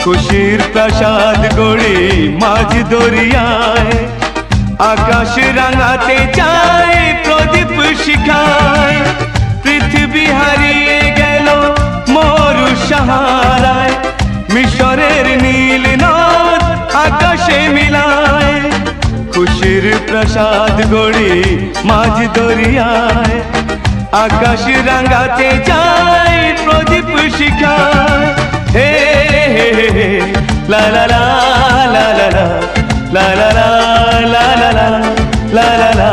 খুশির প্রাসাদ গড়ে মাঝ দরিয়ায়, আকাশ রাঙাতে চায় প্রদীপ শিখায়। পৃথিবী হারিয়ে গেল মরু সাহারায়, মিশরের নীল নদ আকাশে মিলায়। খুশির প্রাসাদ গড়ে মাঝ দরিয়ায়, আকাশ রাঙাতে চায় প্রদীপ শিখায়। হে হে হে লা লা লা লা লা লা লা লা লা লা লা লা লা লা।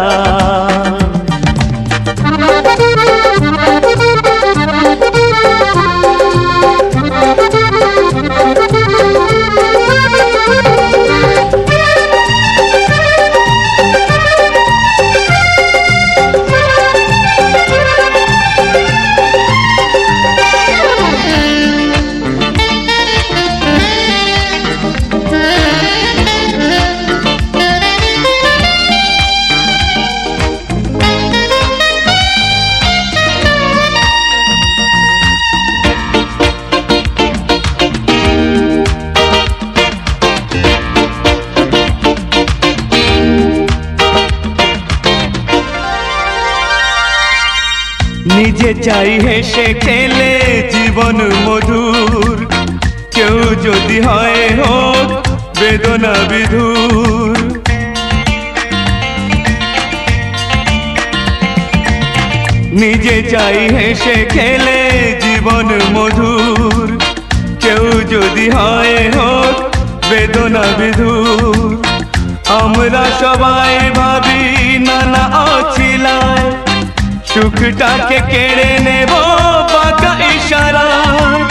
নিজে চাই হেসে খেলে জীবন মধুর, কেউ যদি হয় হোক বেদনা বিধুর। নিজে চাই হেসে খেলে জীবন মধুর, কেউ যদি হয় হোক বেদনা বিধুর। আমরা সবাই ভাবি নানা অছিলায়, সুখটাকে কেড়ে নেব বাঁকা ইশারায়।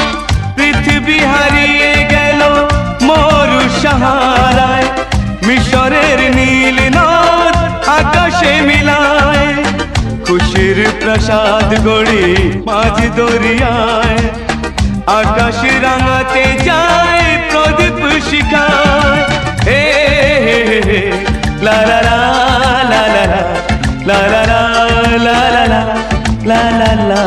পৃথিবী হারিয়ে গেল মরু সাহারায়, মিশরের নীল নদ আকাশে মিলায়। খুশির প্রাসাদ গড়ে মাঝ দরিয়ায়, আকাশ রাঙাতে যায় প্রদীপ শিখায়। হে হে হে লা লা লা লা লা লা লা লা লা লা লা লা লা লা।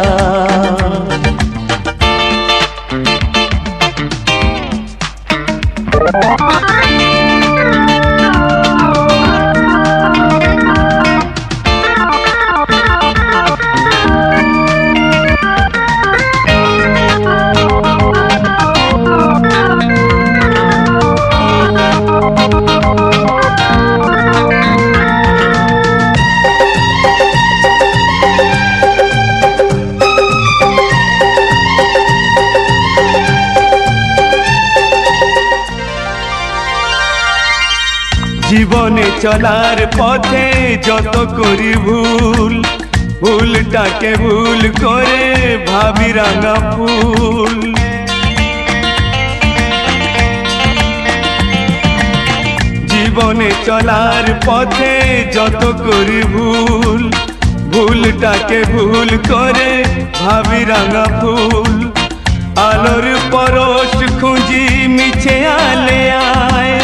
জীবনে চলার পথে যত করি ভুল, ভুলটাকে ভুল করে ভাবি রাঙা ফুল। জীবনে চলার পথে যত করি ভুল, ভুলটাকে ভুল করে ভাবি রাঙা ফুল। আলোর পরশ খুঁজি মিছে আলে আয়,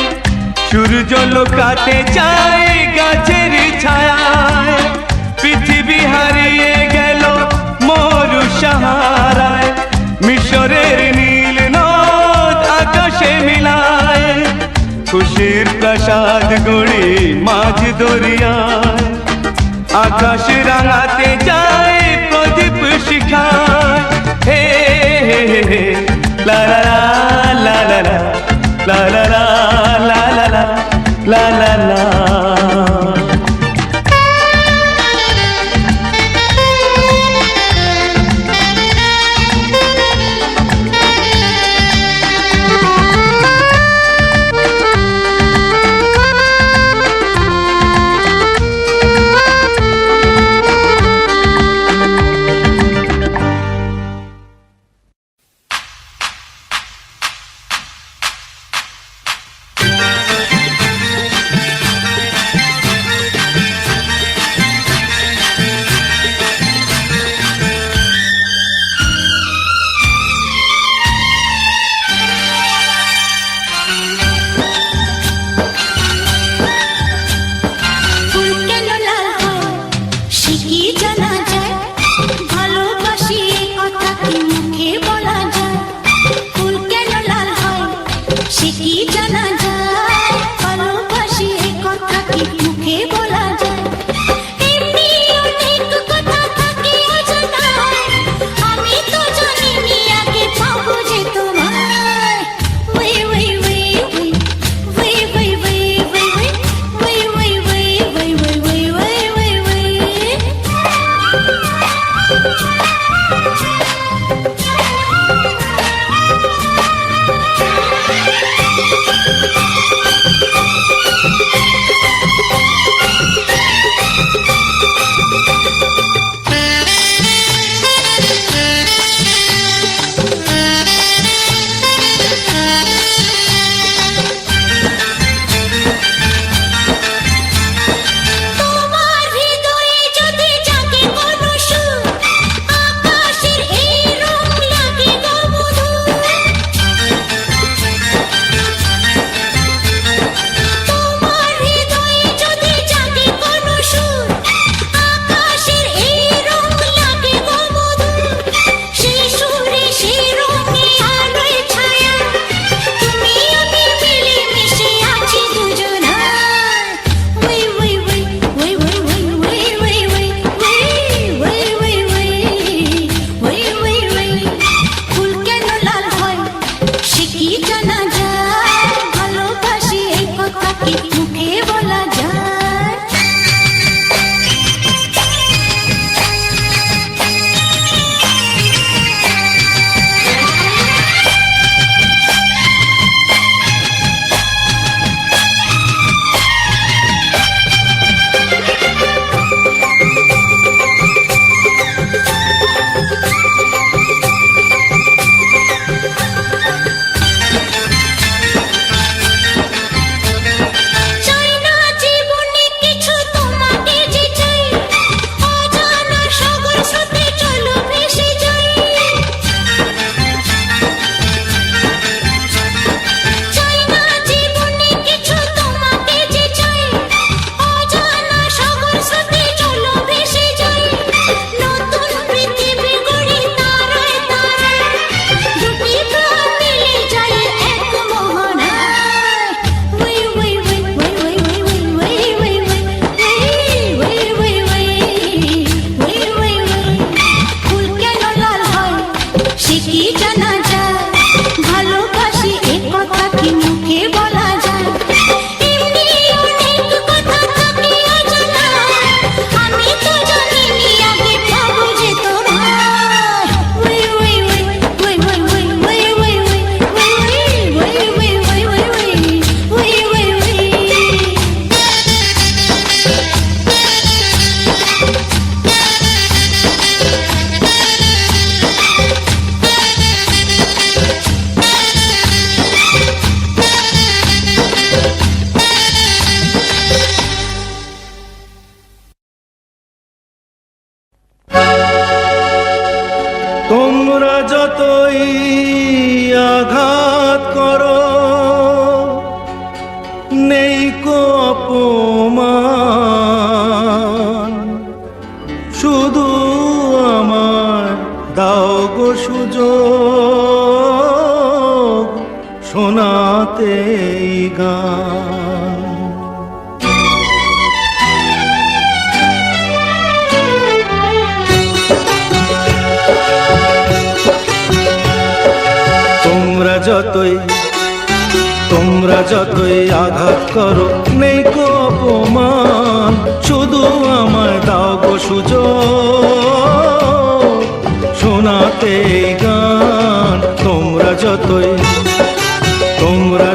সূর্য লোকাতে চায় গাছের ছায়ায়। পৃথিবী হারিয়ে গেল মরু সাহারায়, মিশরের নীল নদ আকাশে মিলায়। খুশির প্রাসাদ গড়ে মাঝ দরিয়ায়, আকাশ রাঙাতে যায় প্রদীপ শিখায়। হে হে হে লা লা লা লা লা লা লা লা লা লা লা লা লা লা। যতই আঘাত করো নেই কো অপমান, শুধু আমার দাও গো সুযোগ শোনাতে এই গান। তোমরা যতই আঘাত করো নেই কো অপমান, শুধু আমায় দাও গো সুযোগ শোনাতে এই গান। তোমরা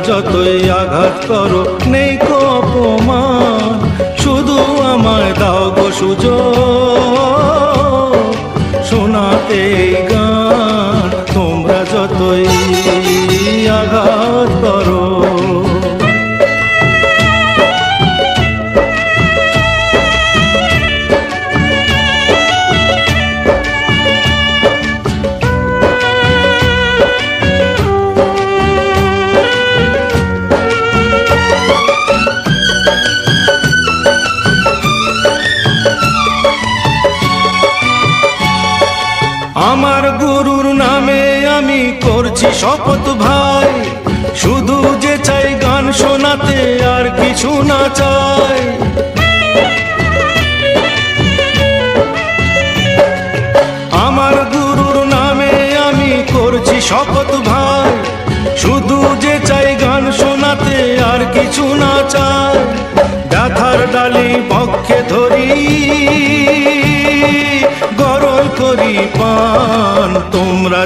যতই আঘাত করো নেই কো অপমান, শুধু আমায় দাও গো সুযোগ শোনাতে এই গান। তোমরা যতই আঘাত করো। আমার গুরুর নামে আমি করছি শপথ ভাই, শুধু যে চাই গান শোনাতে আর কিছু না চাই। আমার গুরুর নামে আমি করছি শপথ ভাই, শুধু যে চাই গান শোনাতে আর কিছু না চাই। ব্যথার ডালি পক্ষে ধরি গরম করি পান। তোমরা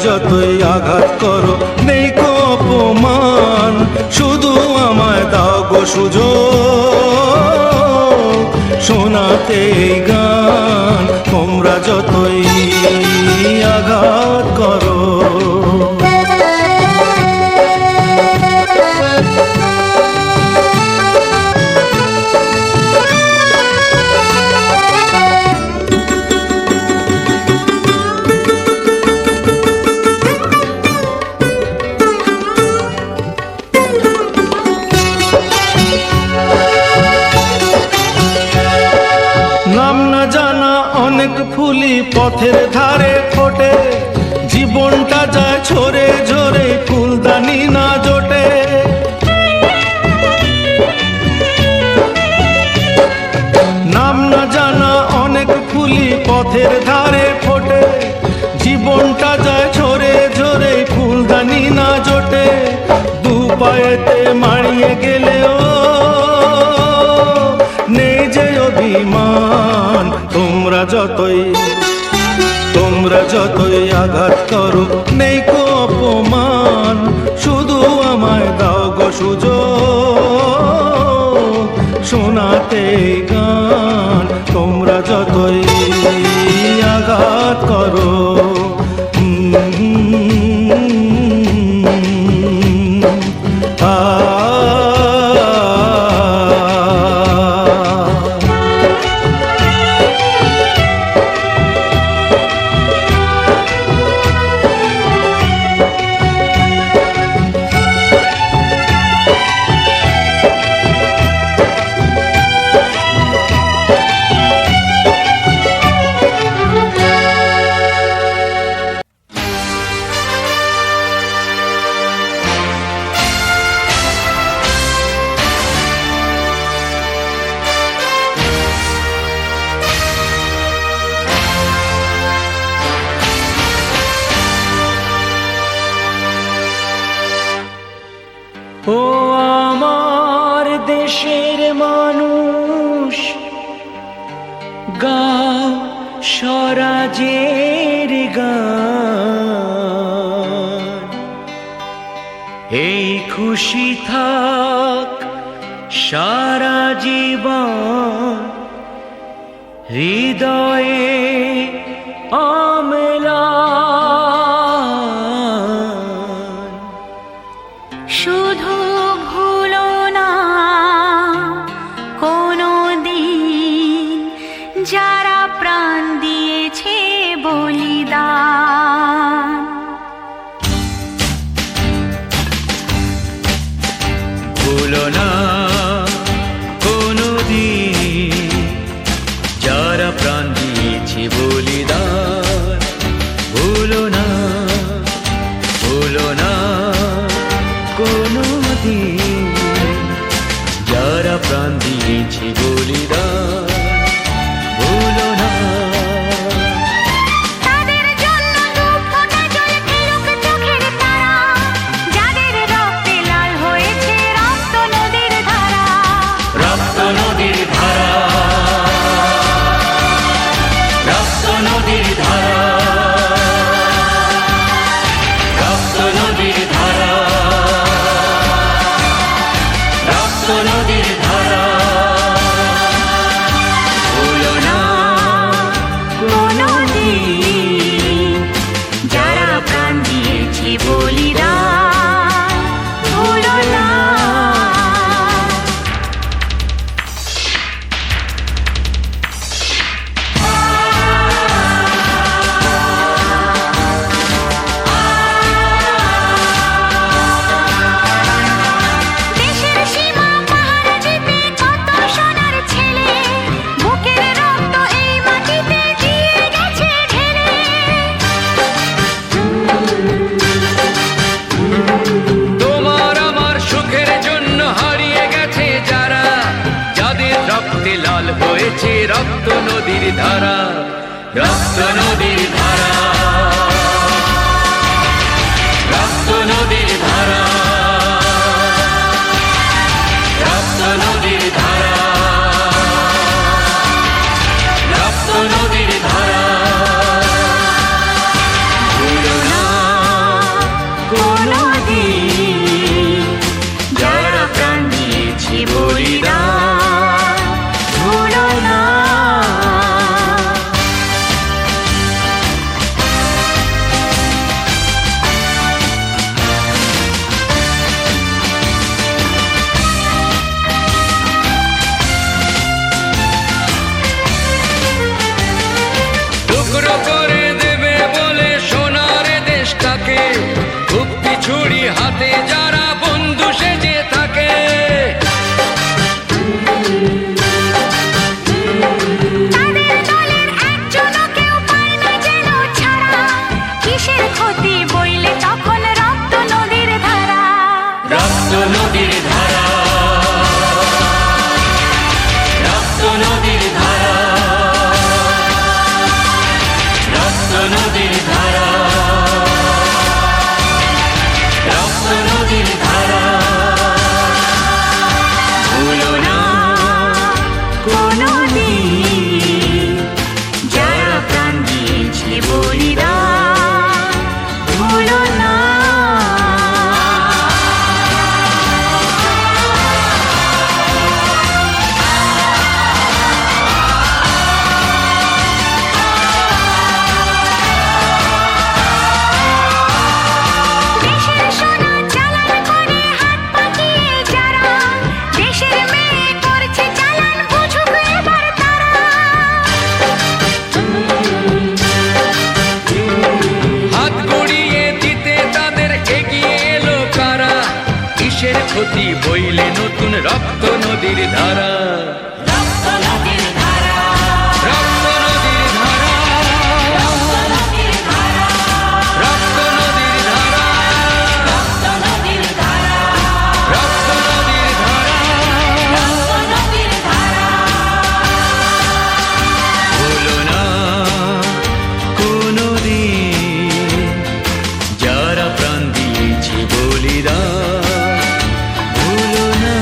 যতই আঘাত করো নেই কো অপমান, শুধু আমায় দাও গো সুযোগ শোনাতে এই গান। তোমরা যতই আঘাত করো। নাম না জানা অনেক ফুলি পথের ধারে ফোটে, জীবনটা যায় ঝরে ঝরে ফুলদানি না জোটে। নাম না জানা অনেক ফুলি পথের ধারে ফোটে, জীবনটা যায় ঝরে ঝরে ফুলদানি না জোটে। দু পায়েতে মারিয়ে গেলেও নেই যে অভিমান। তোমরা যতই আঘাত করো নেই কো অপমান, শুধু আমায় দাও গো সুযোগ শোনাতে এই গান। তোমরা যতই আঘাত করো। ও আমার দেশের মানুষ, গাও স্বরাজের গান। এই খুশি থাক সারা জীবন, হৃদয়ে অম্লান। শুধু ভুলো না কোনো দিন যারা প্রাণ দিয়েছে বলি। প্রাণ দিয়েছি বলিদান ভুলো না। তাদের জন্য দু ফোঁটা জল ফেলুক চোখের তারা, যাদের রক্তে লাল হয়েছে রক্ত নদীর ধারা। রক্ত নদীর ধারা, রক্ত নদীর ধারা, রক্ত নদীর ধারা, রক্ত নদীর ধারা। ভুলো না কোনদিন যারা প্রাণ দিয়েছে বলিদান ভুলো না। দেশের সীমা পাহারা দিতে কত সোনার ছেলে, বুকের রক্ত এই মাটিতে দিয়ে গেছে ঢেলে। তোমার আমার সুখের জন্য হারিয়ে গেছে যারা, যাদের রক্তে লাল হয়েছে রক্ত নদীর ধারা। রক্ত নদীর ধারা, রক্ত নদীর ধারা, রক্ত নদীর ধারা, রক্ত নদীর ধারা। ভুলো না কোনদিন যারা প্রাণ দিয়েছে বলিদান ভুলো না। টুকরো করে দেবে বলে সোনার দেশটাকে, কুপ্পি ছুরি হাতে যারা বন্ধু সেজে থাকে। তাদের দলের একজনও কেউ পায় না যেন ছাড়া, কিসের ক্ষতি বইলে তখন রক্ত নদীর ধারা। রক্ত নদীর ধারা, রক্ত নদীর ধারা, রক্ত নদীর ধারা, রক্ত নদীর ধারা। ভুলো না কোনদিন যারা প্রাণ দিয়েছে বলিদান ভুলো না। দেশের সোনা চালান করে হাত পাকিয়ে যারা, দেশের মেয়ে করছে চালান বুঝুক এবার তারা। হাত গড়িয়ে দিতে তাদের এগিয়ে এলো কারা, কিসের ক্ষতি বইলে নতুন রক্ত নদীর ধারা। রক্ত নদীর ধারা, রক্ত নদীর ধারা, রক্ত নদীর ধারা, রক্ত নদীর ধারা, রক্ত নদীর ধারা, রক্ত নদীর ধারা। রক্ত নদীর ধারা। ভুলো না কোনদিন যারা প্রাণ দিয়েছে বলিদান ভুলো না।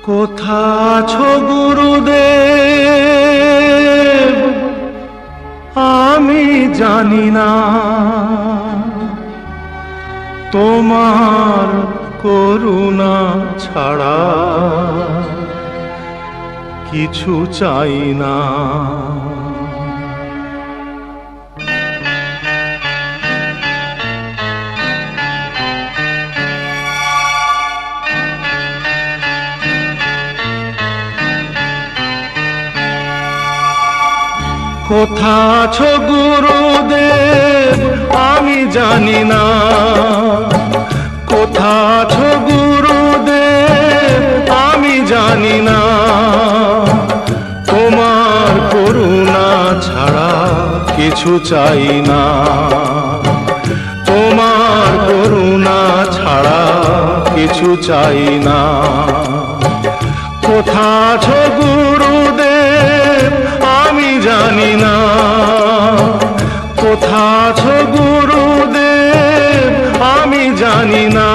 কোথা আছো গুরুদেব আমি জানি না, তোমার করুণা ছাড়া কিছু চাই না। কোথা আছো গুরুদেব আমি জানি না, কোথা আছো গুরুদেব আমি জানি না, তোমার করুণা ছাড়া কিছু চাই না, তোমার করুণা ছাড়া কিছু চাই না। কোথা আছো গুরুদেব আমি জানি না, কোথা আছো গুরুদেব আমি জানি না।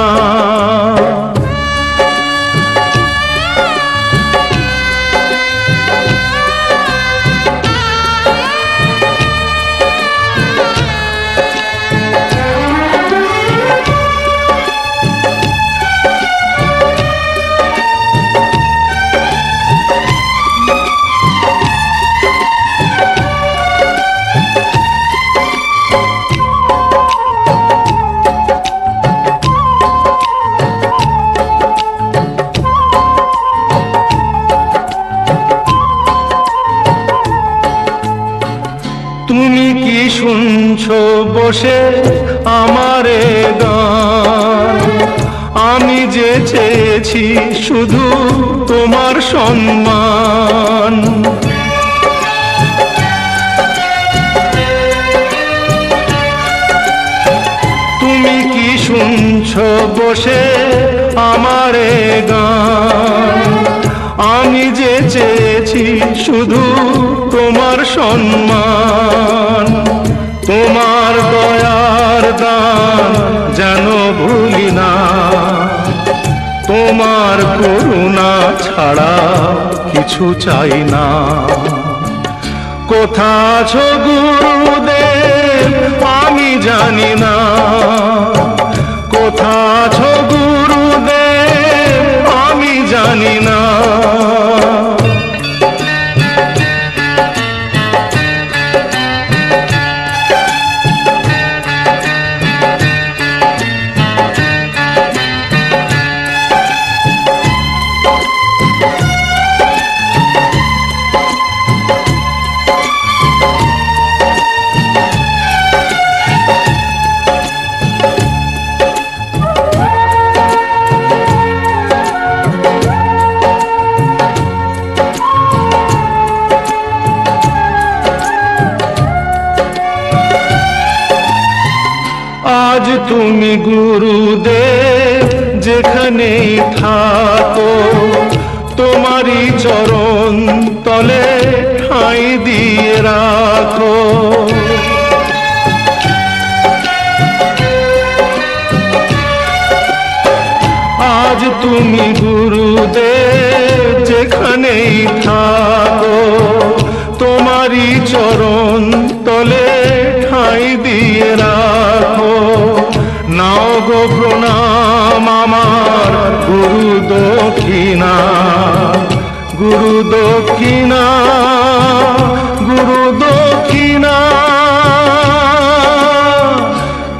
তুমি কি শুনছো বসে আমারে গান, আমি যে চেয়েছি শুধু তোমার সম্মান। তুমি কি শুনছো বসে আমারে গান, আমি যে চেয়েছি শুধু তোমার সম্মান। তোমার দয়ার দান যেন ভুলি না, তোমার করুণা ছাড়া কিছু চাই না। কোথা আছো গুরুদেব আমি জানি না, কোথা আছো গুরুদেব আমি জানি না। আজ তুমি গুরুদেব যেখানেই থাকো, তোমারই চরণ তলে ঠাঁই দিয়ে রাখো। আজ তুমি গুরুদেব যেখানেই থাকো, তোমারই চরণ তলে ঠাঁই দিয়ে রাখো। নাও গো প্রণাম আমার গুরু দক্ষিণা, গুরু দক্ষিণা, গুরু দক্ষিণা।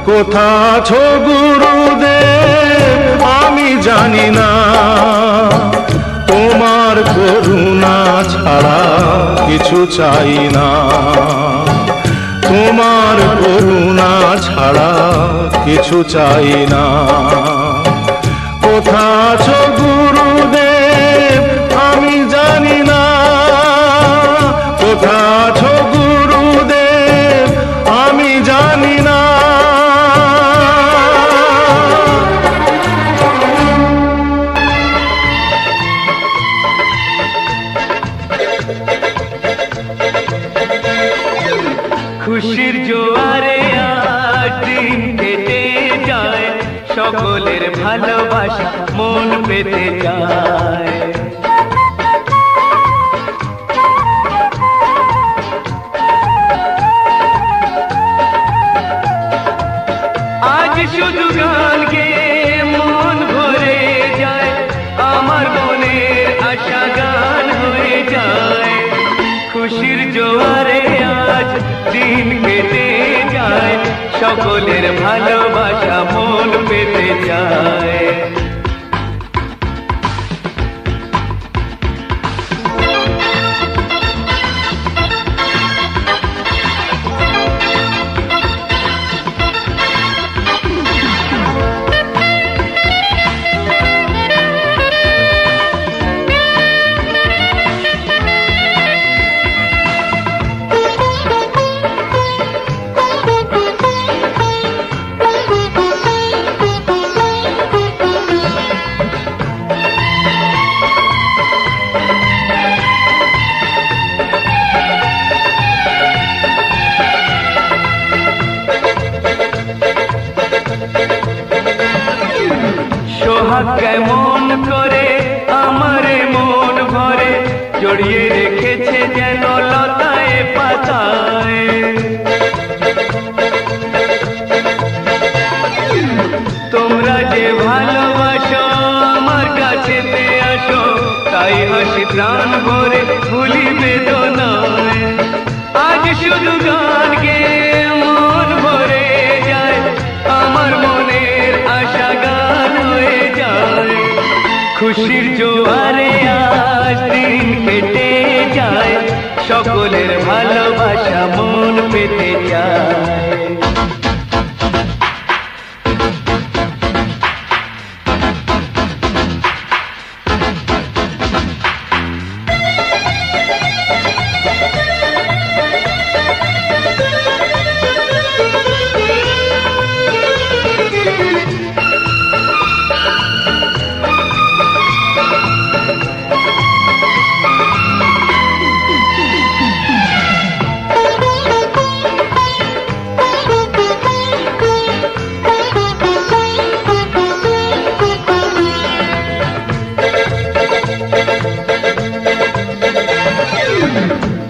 কোথা আছো গুরুদেব আমি জানি না, তোমার করুণা ছাড়া কিছু চাই না, তোমার করুণা ছাড়া কিছু চাই না। কোথা আছো গুরুদেব আমি জানি না, কোথা আছো গুরুদেব আমি জানি না। খুশির জোয়ারে আজ দিন কেটে যায়, সকলের ভালোবাসা মন পেতে যায়। সকলের ভালোবাসা মন পেতে চায়। সোহাগ কেমন করে আমারে মন ভরে জড়িয়ে রেখেছে যেন লতায় পাতায়। তোমরা যে ভালোবাসো আমার কাছেতে আসো, তাই হাসি প্রাণ ভরে ভুলি বেদনায়। আজ শুধু গান গেয়ে মন ভরে যায়, আমার মনের আশা গান হয়ে যায়। খুশির জোয়ারে আজ দিন কেটে যায়, সকলের ভালোবাসা মন পেতে চায়।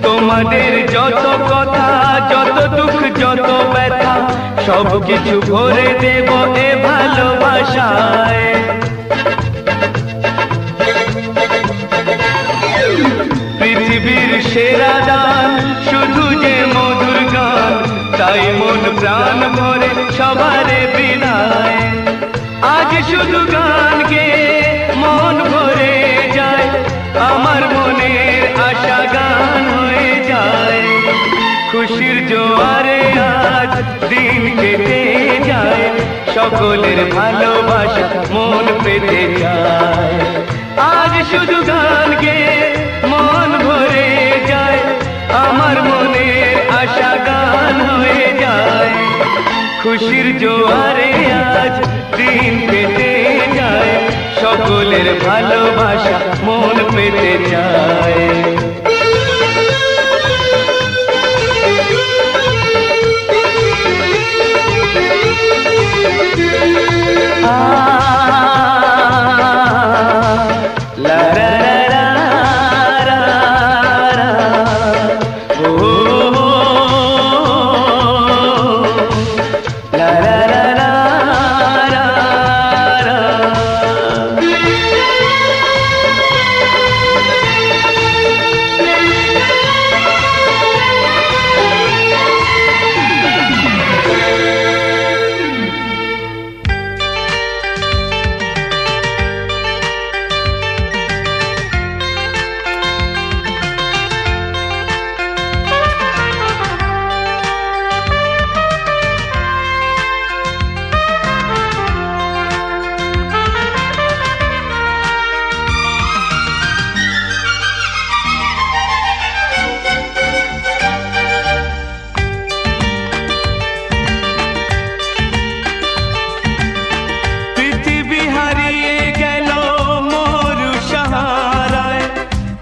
তোমাদের যত কথা, যত দুঃখ, যত ব্যথা, সব কিছু ভরে দেব এ ভালোবাসায়। পৃথিবীর সেরা দান শুধু যে মধুর গান, তাই মন প্রাণ ভরে সবারে বিদায়। আজ শুধু গান গেয়ে মন ভরে যায়, আমার মনের আশা গান হয়ে যায়। খুশির জোয়ারে আজ দিন কেটে যায়, সকলের ভালোবাসা মন পেতে চায়। আজ শুধু গান গেয়ে মন ভরে যায়, আমার মনের আশা গান হয়ে যায়। খুশির জোয়ারে আজ দিন কেটে যায়, সকলের ভালোবাসা মন পেতে চায়।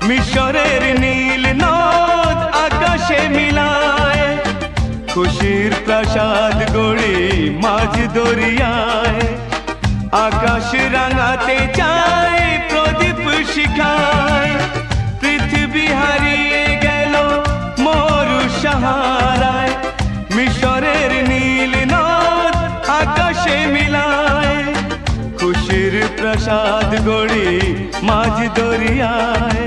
মিশরের নীল নদ আকাশে মিলায়, খুশির প্রাসাদ গড়ে মাঝ দরিয়ায়। আকাশ রাঙাতে চায় প্রদীপ শিখায়, পৃথিবী হারিয়ে গেল মরু সাহারায়। মিশরের নীল নদ আকাশে মিলায়, খুশির প্রাসাদ গড়ে মাঝ দরিয়ায়।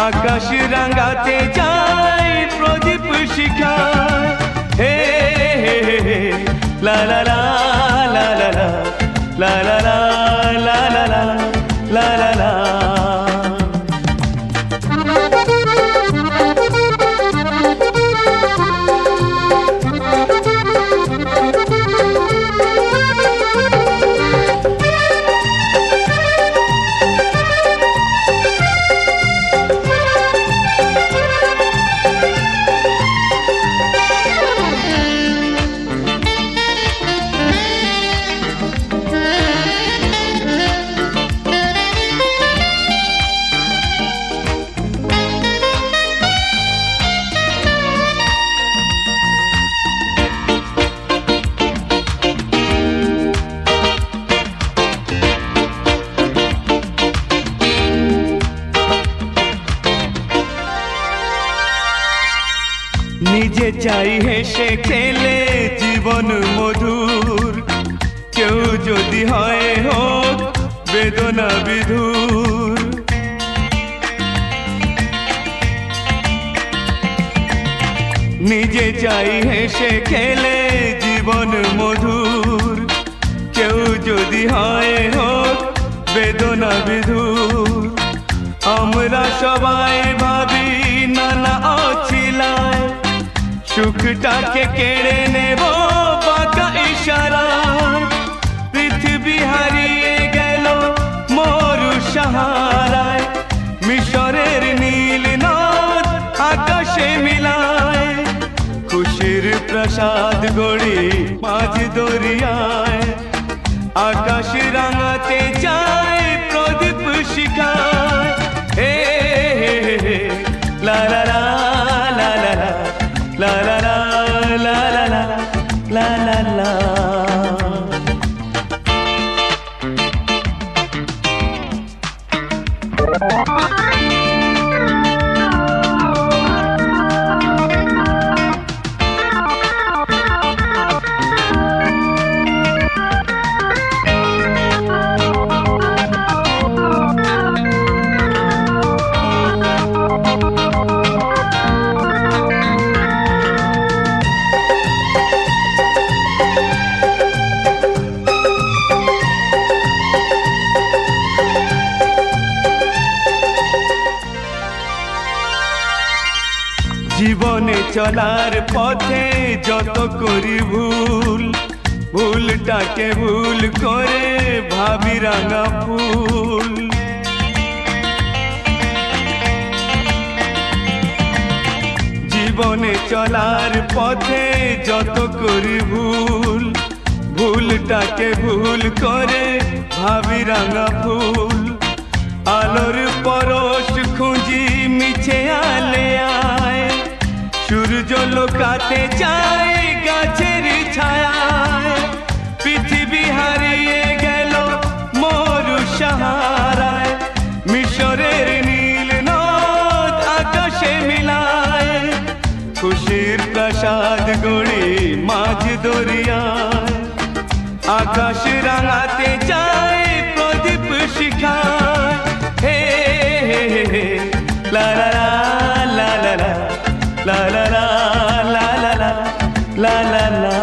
আকাশ রাঙাতে যায় প্রদীপ শিখায়, হে হে হে লা লা লা লা লা লা লা লা লা লা লা লা লা লা। নিজে চাই হেসে খেলে জীবন মধুর, কেউ যদি হয় হোক বেদনা বিধুর। নিজে চাই হেসে খেলে জীবন মধুর, কেউ যদি হয় হোক বেদনা বিধুর। আমরা সবাই ভাবি নানা অছিলায়, সুখটাকে কেড়ে নেব বাঁকা ইশারায়। পৃথিবী হারিয়ে গেল মরু সাহারায়, মিশরের নীল নদ আকাশে মিলায়। খুশির প্রাসাদ গড়ি মাঝ দরিয়ায়, আকাশ রাঙাতে যায় প্রদীপ শিখায়। হে হে হে লা লা লা লা লা লা লা লা লা লা লা লা লা লা। জীবনে চলার পথে যত করি ভুল, ভুলটাকে ভুল করে ভাবি রাঙা ফুল। জীবনে চলার পথে যত করি ভুল, ভুলটাকে ভুল করে ভাবি রাঙা ফুল। আলোর পরশ খুঁজি মিছে আলে আয়, সূর্য লোকাতে যায় গাছের ছায়ায়। পৃথিবী হারিয়ে গেল মরু সাহারায়, মিশরের নীল নদ আকাশে মিলায়। খুশির প্রাসাদ গড়ি মাঝ দরিয়ায়, আকাশ রাঙাতে যায় প্রদীপ শিখায়। হে হে হে লা লা লা লা লা লা লা লা লা লা লা লা লা লা।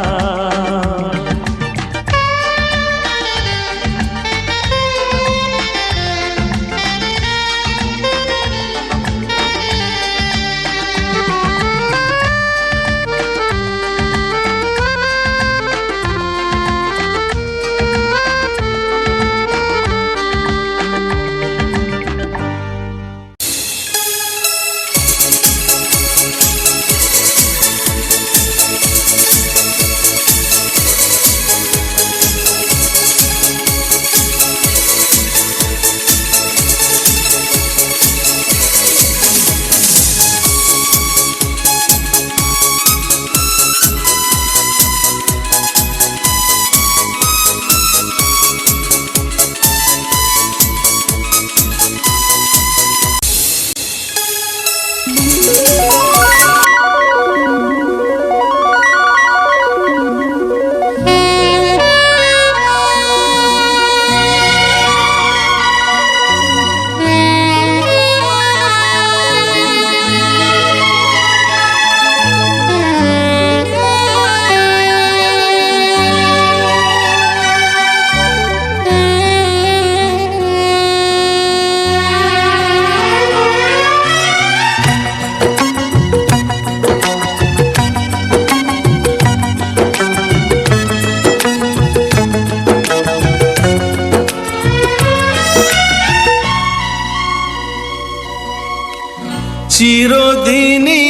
চিরদিনই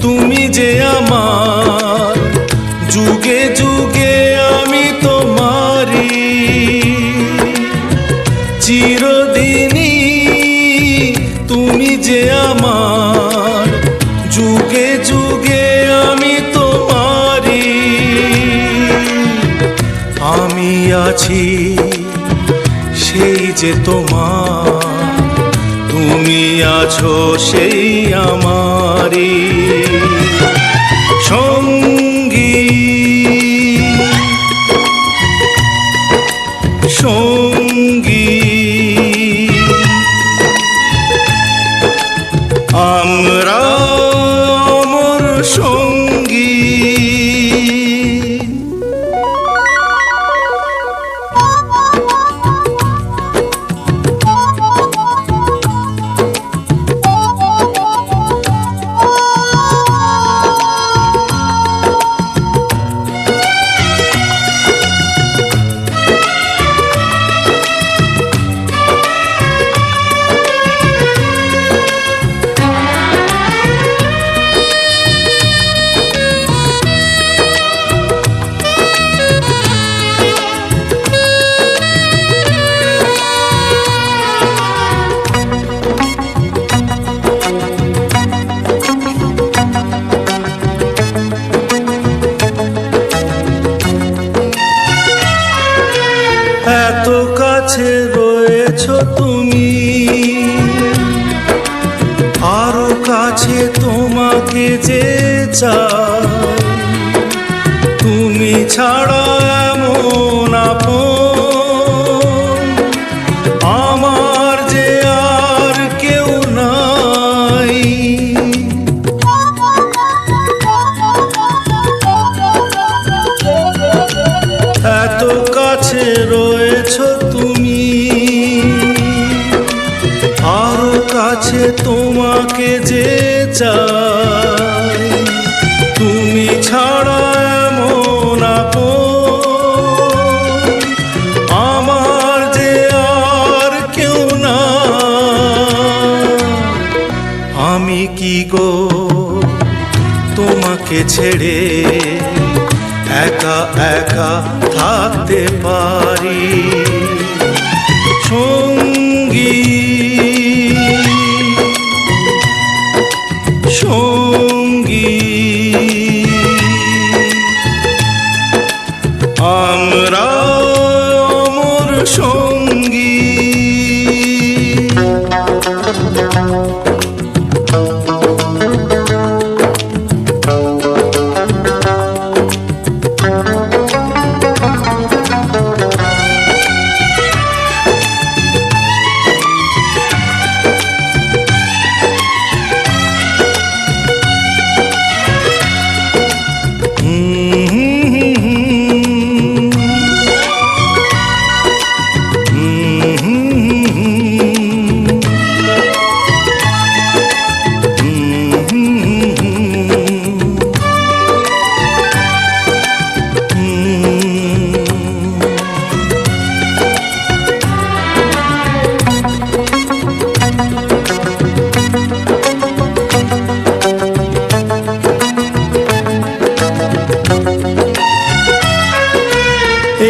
তুমি যে আমার, যুগে যুগে আমি তোমারি। চিরদিনই তুমি যে আমার, যুগে যুগে আমি তোমারি। আমি আছি সেই যে তোমার, তুমি আছো সেই আমারি সঙ্গী। সঙ্গী আমরা অমর সঙ্গী। এত কাছে রয়েছো তুমি, আরো কাছে তোমাকে যে চাই। তুমি ছাড়া এমন আপন আমার যে আর কেউ নাই। এত কাছে রয়েছো তুমি, আরো কাছে তোমাকে যে চাই। তুমি ছাড়া এমন আপন আমার যে আর কেউ না। আমি কি গো তোমাকে ছেড়ে একা একা থাকতে পারি সঙ্গী। সঙ্গী আমরা অমর সঙ্গী।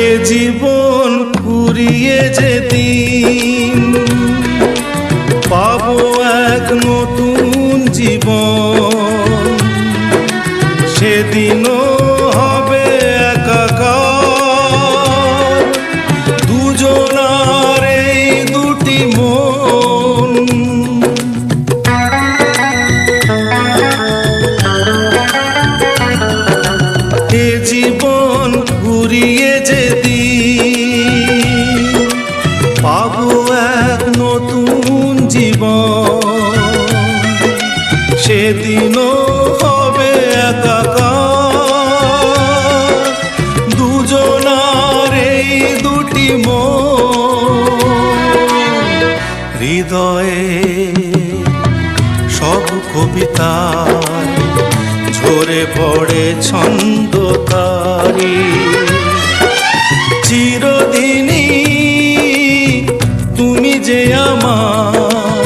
এ জীবন ফুরিয়ে যেদিন পাবো এক নতুন জীবন, সেদিনও হবে একাকার দুজনার এই দুটি মন। এ জীবন ফুরিয়ে যেদিন পাবো এক নতুন জীবন, সেদিনও হবে একাকার দুজনার এই দুটি মন। হৃদয়ে সব কবিতায় ঝরে পড়ে ছন্দ তারি। চিরদিনই তুমি যে আমার,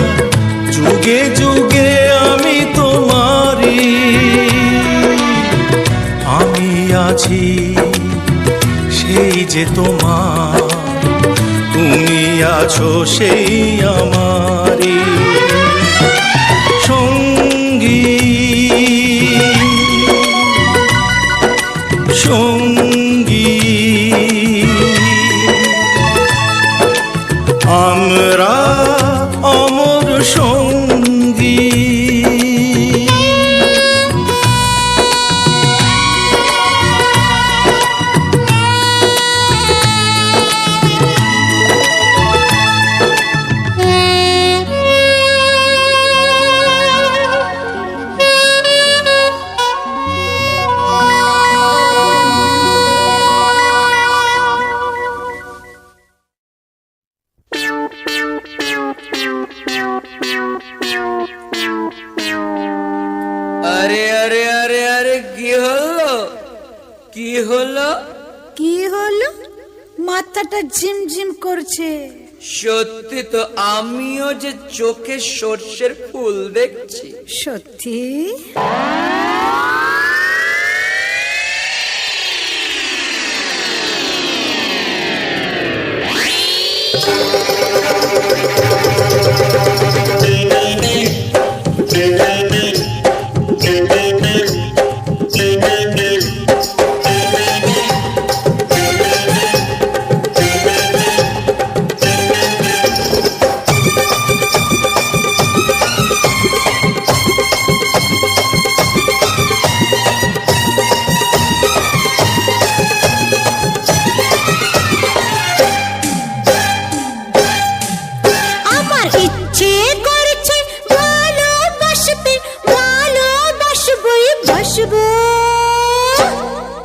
যুগ যুগে যুগে আমি তোমারই, আমি আছি সেই যে তোমার, তুমি আছো সেই আমারই সঙ্গী সঙ্গী। আমরা অমর সঙ্গী। আরে আরে আরে আরে কি হলো, কি হলো? কি হলো? মাথাটা ঝিমঝিম করছে। সত্যি তো, আমিও যে চোখে সর্ষের ফুল দেখছি। সত্যি? আমার ইচ্ছে করছে ভালোবাসতে, ভালোবাসবই বাসবো।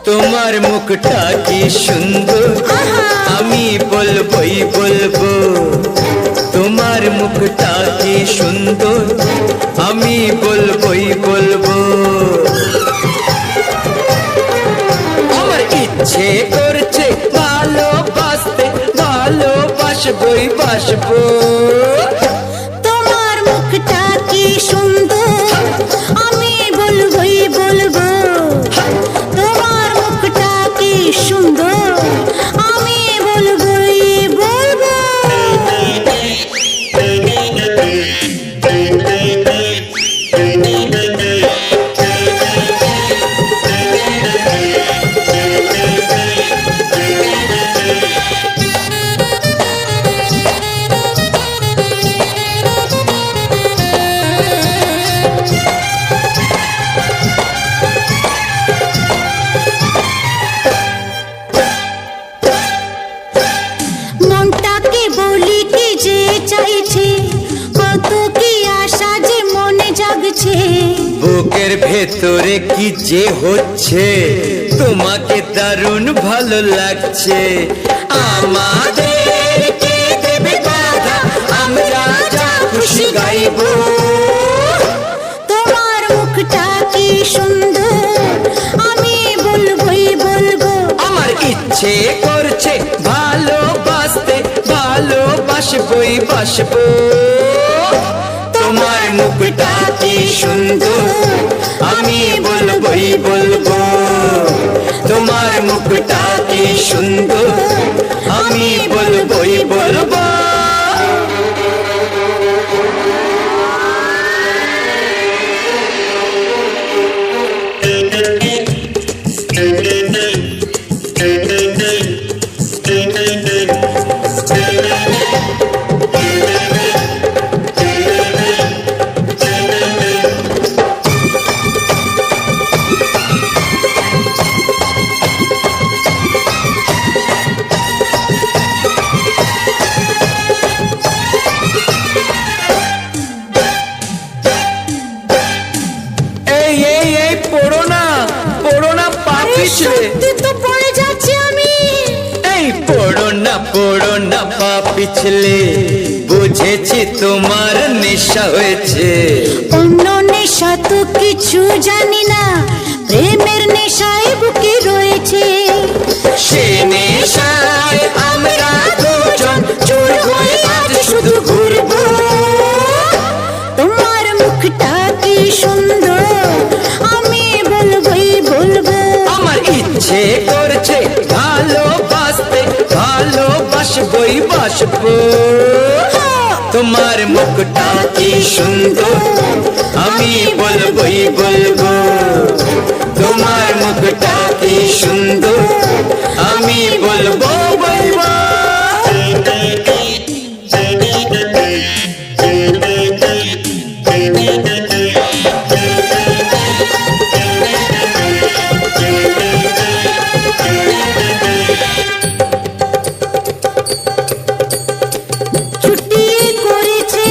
তোমার মুখটা কি সুন্দর, আমি বলবই বলবো। তোমার মুখটা কি সুন্দর, আমি বলবই বলবো। আমার ইচ্ছে করছে ভালোবাসতে, ভালোবাসবই বাসবো। তোমার মুখটা কি সুন্দর, আমি বলবই বলবো। তোমার মুখটা কি সুন্দর, আমি বলবই বলবো। মনটাকে বলি কি যে চাইছে, কত কি আশা যে মনে জাগছে। বুকের ভেতরে কি যে হচ্ছে, তোমাকে দারুণ ভালো লাগছে। আমাদের কে দেবে বাধা, আমরা যা খুশি গাইবো। তোমার মুখটা কি সুন্দর, আমি বলবই বলবো। আমার ইচ্ছে করছে ভালোবাসতে, ভালোবাসবই বাসবো। তোমার মুখটা কি সুন্দর, আমি বলবই বলবো। তোমার মুখটা কি সুন্দর, আমি বলবই বলবো। সত্যি তো পড়ে যাচ্ছি আমি। এই পড়ো না পা পিছলে, বুঝেছি তোমার নেশা হয়েছে। অন্য নেশা তো কিছু জানি না, প্রেমের নেশায় বুকে রয়েছে। সে নেশায় আমরা দুজন চোর হয়ে আজ শুধু ঘুরবো। তোমার বাসবো তোমার মুখটা কি সুন্দর আমি বলবোই বলবো তোমার মুখটা কি সুন্দর আমি বলবো বলবো ছুটিয়ে করেছে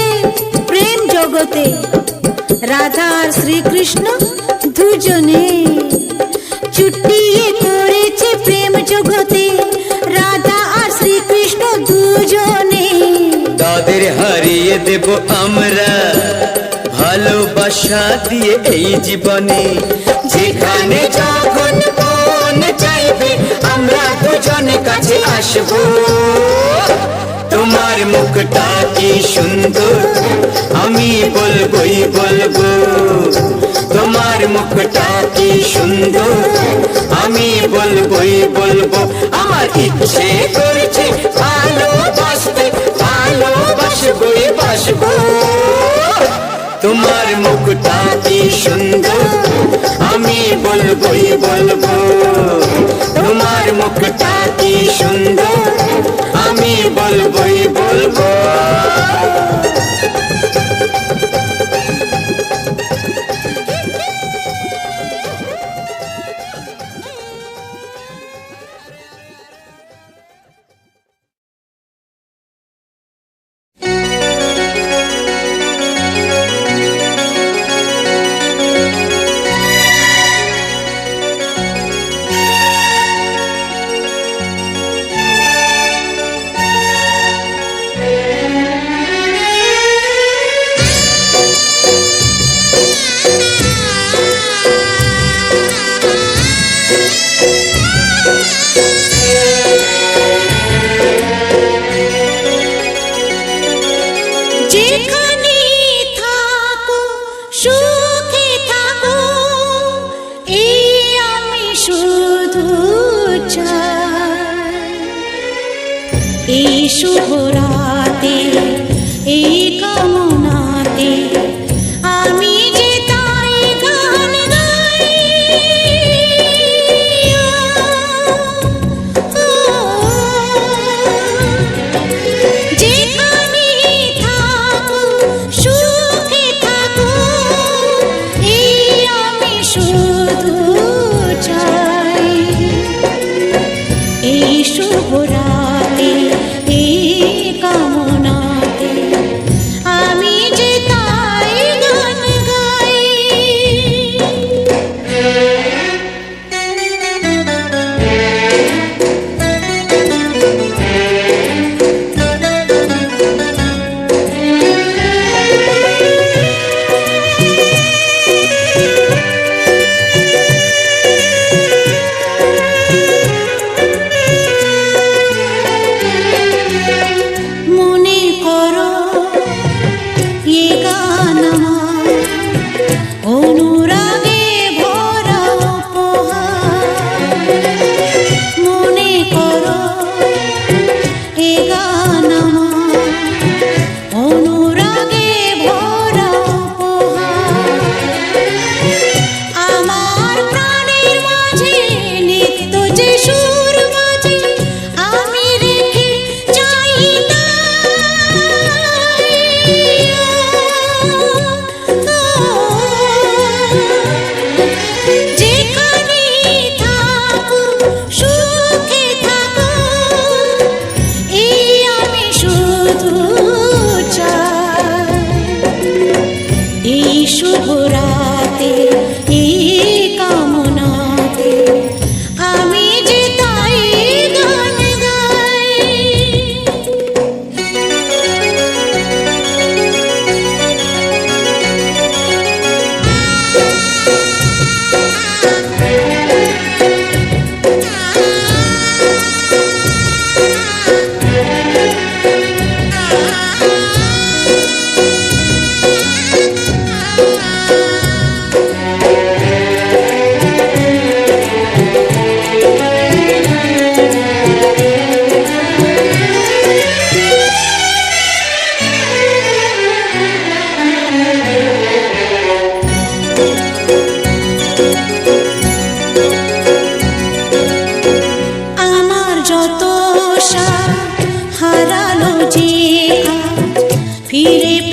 প্রেম জগতে রাধা আর শ্রীকৃষ্ণ দুজনে ছুটিয়ে করেছে প্রেম জগতে রাধা আর শ্রীকৃষ্ণ দুজনে তাদের হারিয়ে দেব আমরা ভালোবাসা দিয়ে এই জীবনে যেখানে যখন মন চাইবে আমরা দুজনে কাছে আসবো তোমার মুখটা কি সুন্দর আমি বলবোই বলবো তোমার মুখটা কি সুন্দর আমি বলবোই বলবো আমার ইচ্ছে করছে ভালোবাসতে ভালোবাসবোই বাসবো তোমার মুখটা কি সুন্দর আমি বলবোই বলবো তোমার মুখটা কি সুন্দর আমি বলবোই বলবো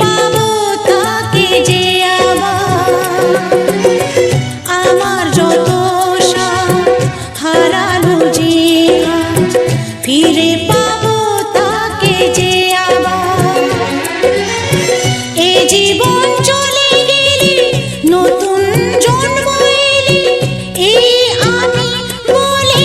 পাবো তাকে যে আবার আমার যত সাথ হারালো যে আজ ফিরে পাবো তাকে যে আবার এ জীবন চলে গেলে নতুন জন্ম এলে এই আমি বলে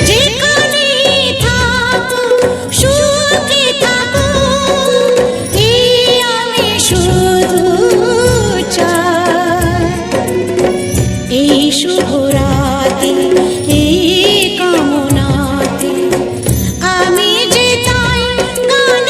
যেখানে থাকো সুখে থাকো এই আমি শুধু চাই এই শুভ রাতে এই কামনাতে আমি যে তাই গান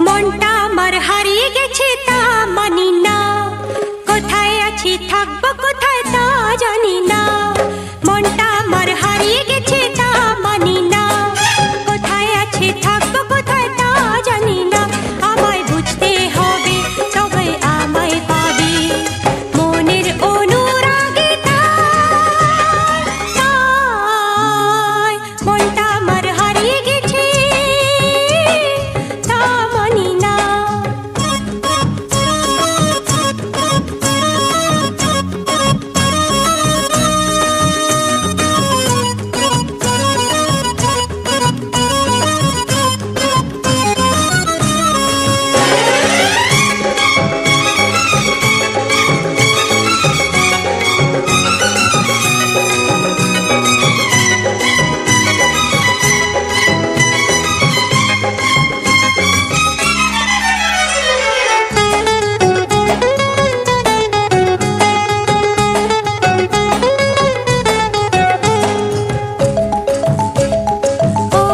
মনটা আমার হারিয়ে গেছে তা মানি না কোথায় আছি থাকবো কোথায় তা জানি না মনটা আমার হারিয়ে গেছে তা মানি না কোথায় আছি থাকবো কোথায় তা জানি না আমায় বুঝতে হবে তবে আমায় পাবে মনের অনুরাগে তাই মনটা আমার হারিয়ে গেছে তা মানি না ও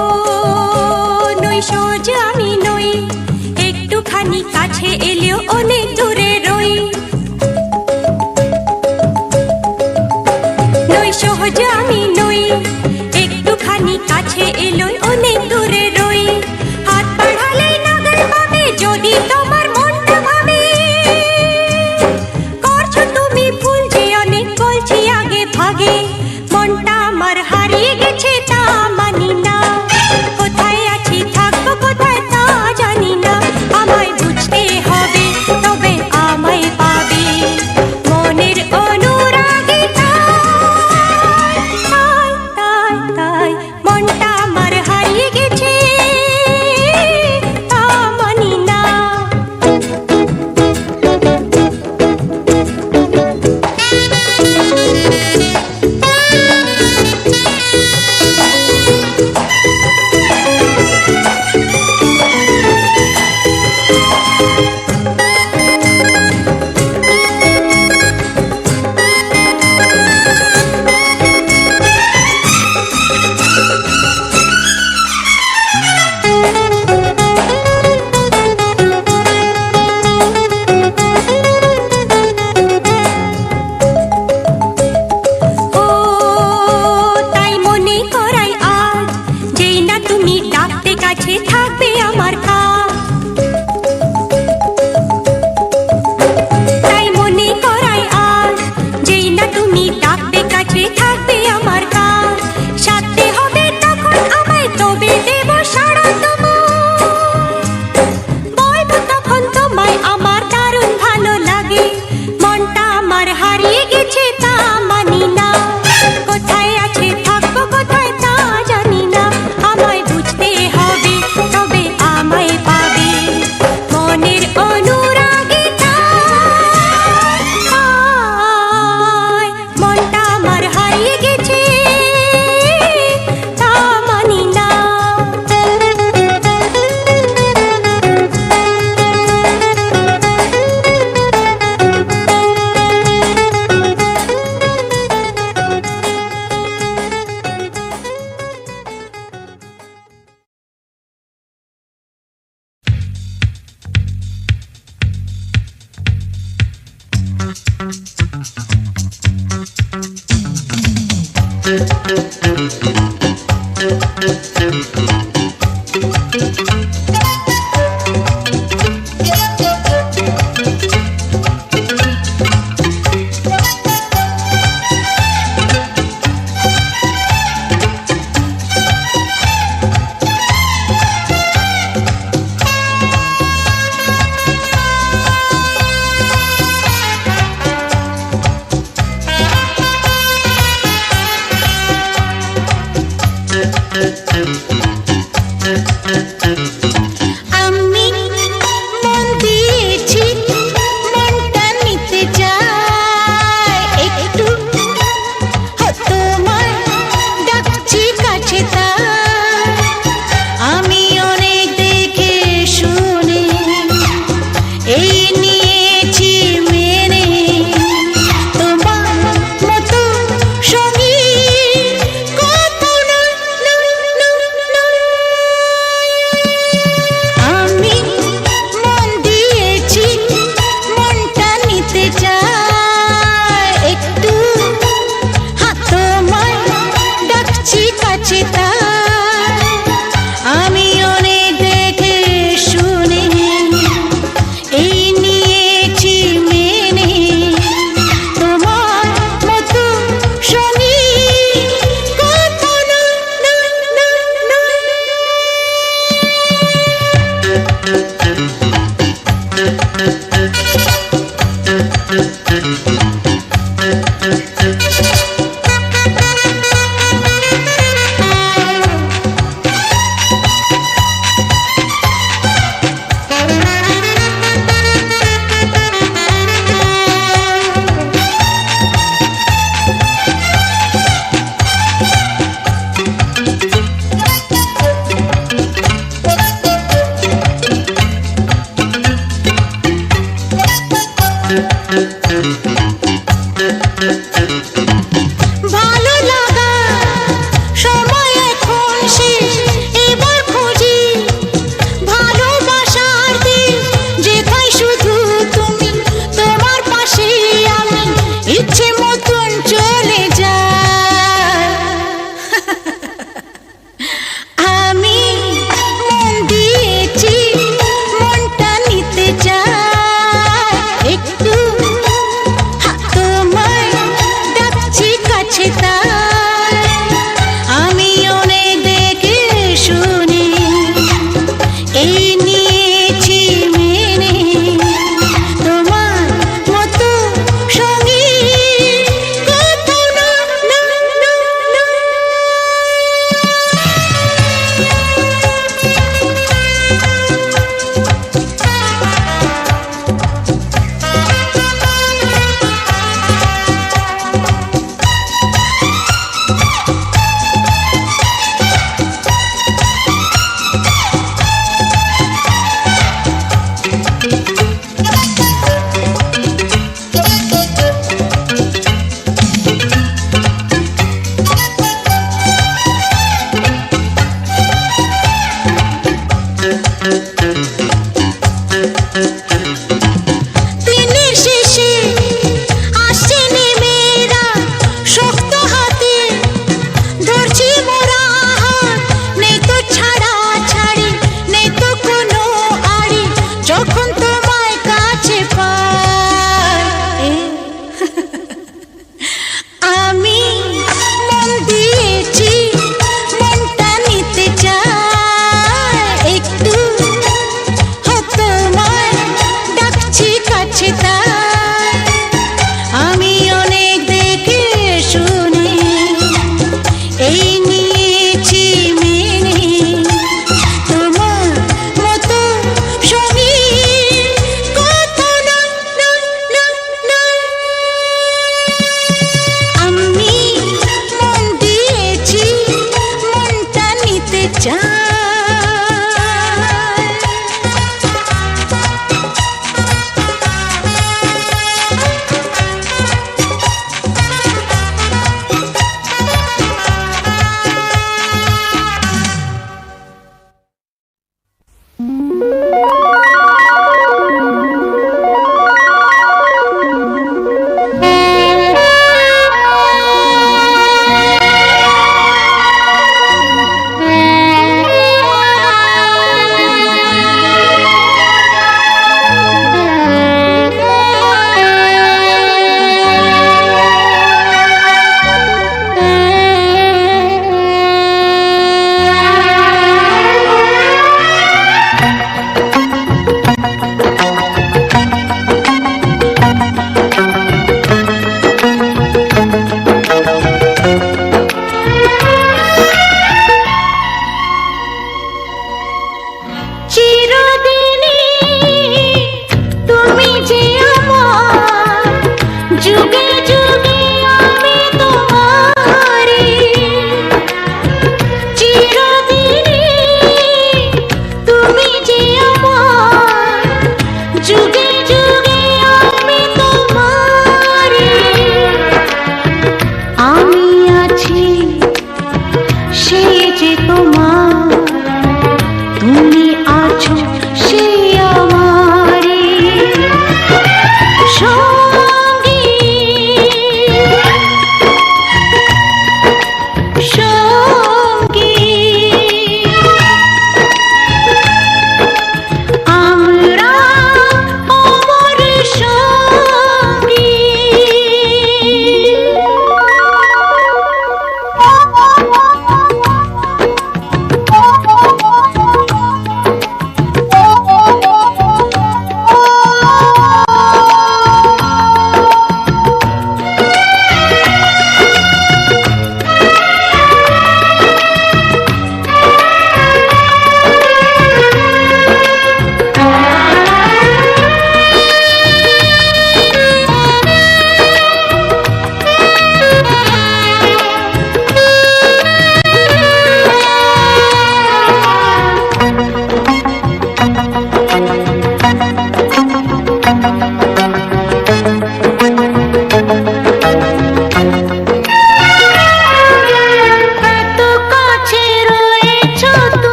নৈশজ আমি নই একটুখানি কাছে এলেও অনেক দূরে রই নৈশজ আমি নই একটুখানি কাছে এলো অনেক দূরে রই হাত বাড়ালেই নগর পাবে যদি তোমার মনটা ভাবে করছো তুমি ভুল যে অনেক বলছি আগে ভাগে মনটা আমার হারিয়ে গেছে তা মানি না কোথায় আছি থাকবো কোথায় তা জানি না আমায় বুঝতে হবে তবে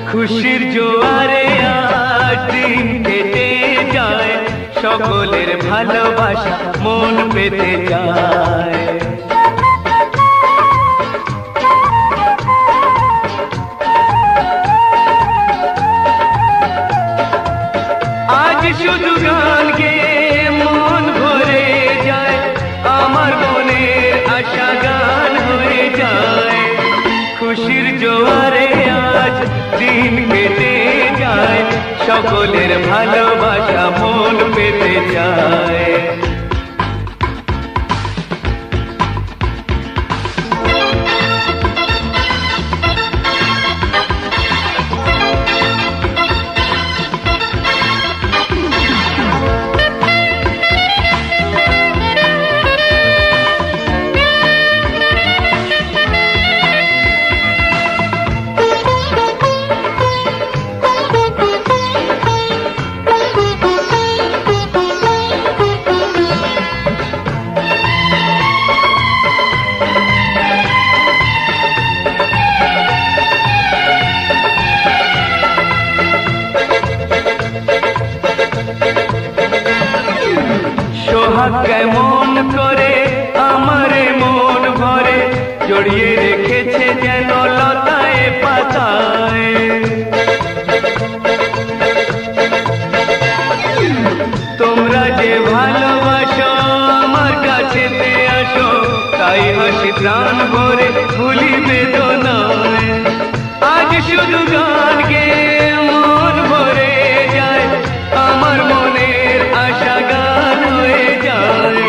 খুশির জোয়ারে আজ দিন কেটে যায়, সকলের ভালোবাসা মন পেতে যায়। আজ শুধু গান গেয়ে মন ভরে যায়, আমার মনের আশা গান হয়ে যায়। খুশির জোয়ারে আজ দিন কেটে যায়, সকলের ভালোবাসা মন পেতে যায়। সোহাগ কেমন করে আমারে মন ভরে জড়িয়ে রেখেছে যেন লতায় পাতায়। তোমরা যে ভালোবাসো আমার কাছেতে আসো, তাই হাসি প্রাণ ভরে ভুলি বেদনায়। আজ শুধু গান গেয়ে মন ভরে যায়, আমার মনের আশা গান হয়ে যায়।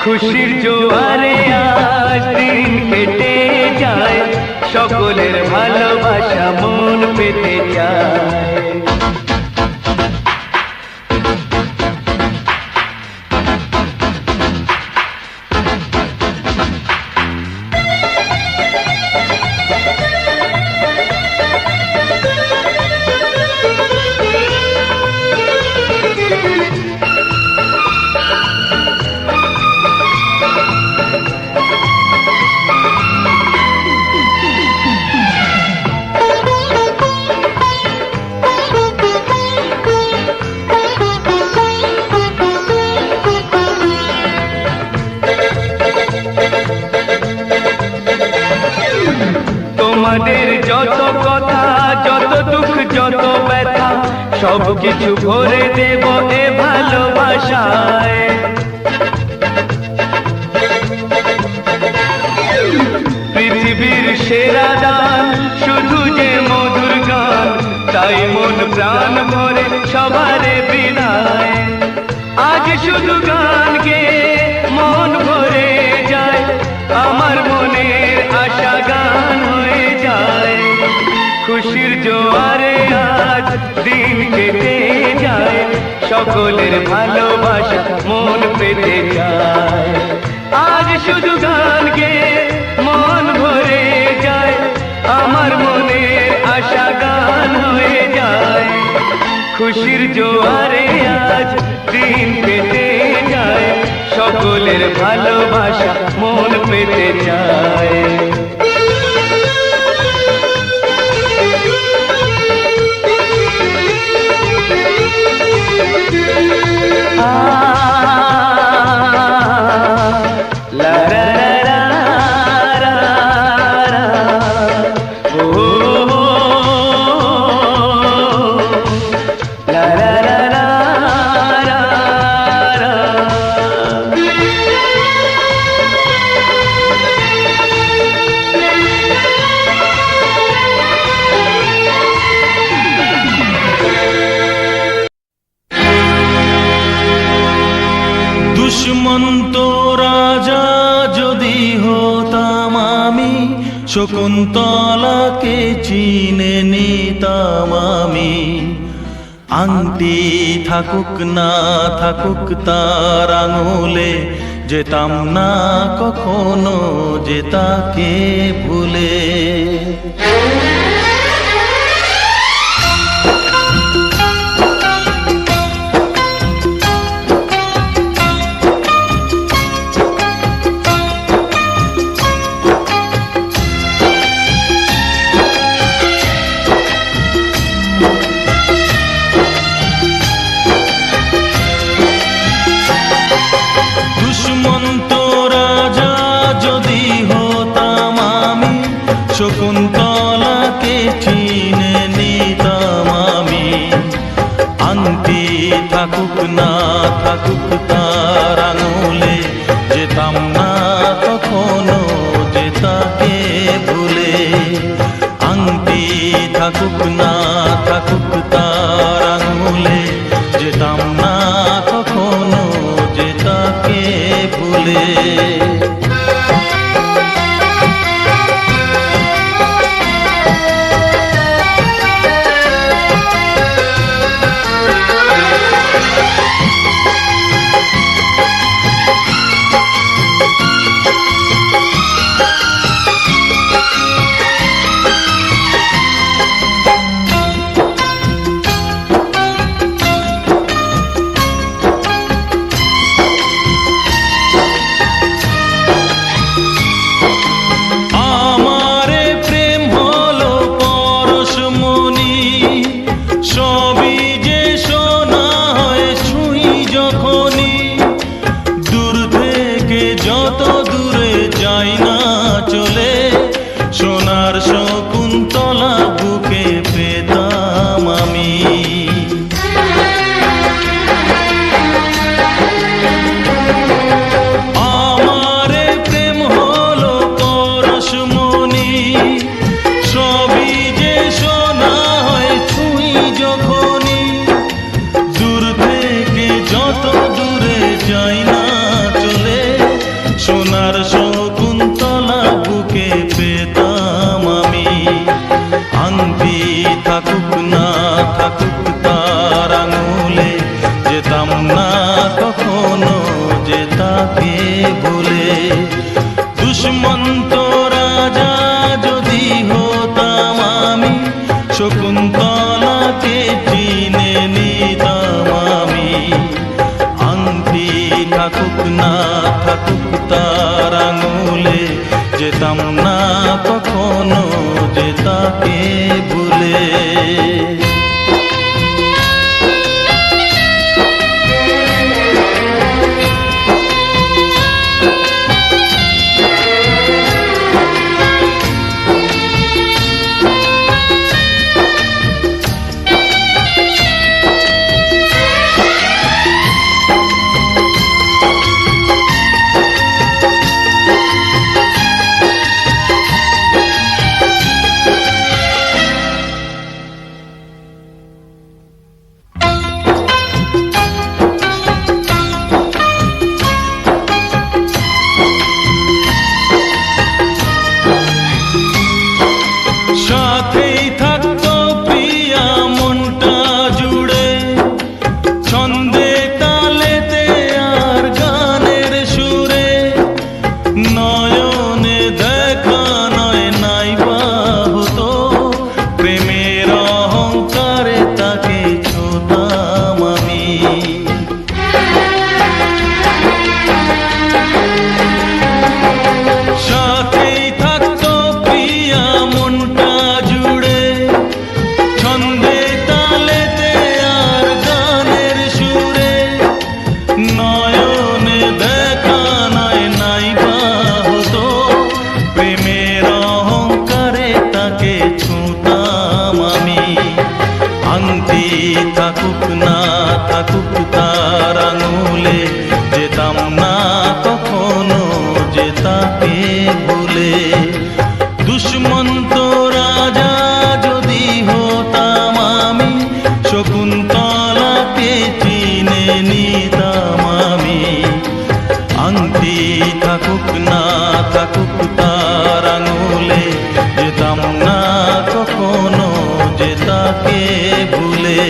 খুশির জোয়ারে আজ দিন কেটে যায়, সকলের ভালোবাসা মন পেতে যায়। তোমাদের যত কথা, যত দুঃখ, যত ব্যথা সব কিছু ভরে দেব এ ভালোবাসায়। পৃথিবীর সেরা দান শুধু যে মধুর গান, তাই মন প্রাণ ভরে সবারে বিদায়। আজ শুধু গান গেয়ে মন ভরে যায়, আমার মনের আশা গান হয়ে যায়। খুশির জোয়ারে আজ দিন কেটে যায়, সকলের ভালোবাসা মন পেতে যায়। আজ শুধু গান গেয়ে মন ভরে যায়, আমার মনের আশা গান হয়ে যায়। খুশির জোয়ারে আজ দিন কেটে যায়, সকলের ভালোবাসা মন পেতে যায়। দুষ্মন্ত রাজা যদি হতাম আমি, শকুন্তলাকে চিনে নিতাম আমি। আংটি থাকুক না থাকুক তার আঙুলে, যেতাম না কখনো যে তাকে ভুলে। দুষ্মন্ত রাজা যদি হতাম আমি, শকুন্তলাকে চিনে নিতাম আমি। আংটি থাকুক না থাকুক তার আঙুলে, যেতাম না কখনো যে তাকে ভুলে। আংটি থাকুক না থাকুক তার আঙুলে, যেতাম না কখনো যে তাকে ভুলে। থাকুক না থাকুক তার আঙুলে, যেতাম না কখনো যে তাকে ভুলে। দুষ্মন্ত রাজা যদি হতাম আমি, শকুন্তলাকে চিনে নিতাম আমি। আংটি থাকুক না থাকুক তার আঙুলে, যেতাম না কখনো যে তাকে ভুলে। হতাম আমি। সাথেই থাকতো প্রিয়া মনটা জুড়ে, ছন্দে তালেতে আর গানের সুরে, নয়নে দেখা নাই নাই বা হতো, প্রেমের অহংকারে তাকে ছুঁতাম আমি। আংটি থাকুক না থাকুক তার আঙুলে, যেতাম না কখনো যে তাকে ভুলে। দুষ্মন্ত রাজা যদি হতাম আমি, শকুন্তলাকে চিনে নিতাম আমি। আংটি থাকুক না থাকুক তার আঙুলে, যেতাম না কখনো যে তাকে ভুলে।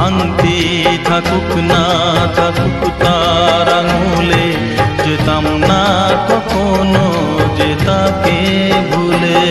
আংটি থাকুক না থাকুক তার আঙুলে, যেতাম না কখনো যে তাকে ভুলে।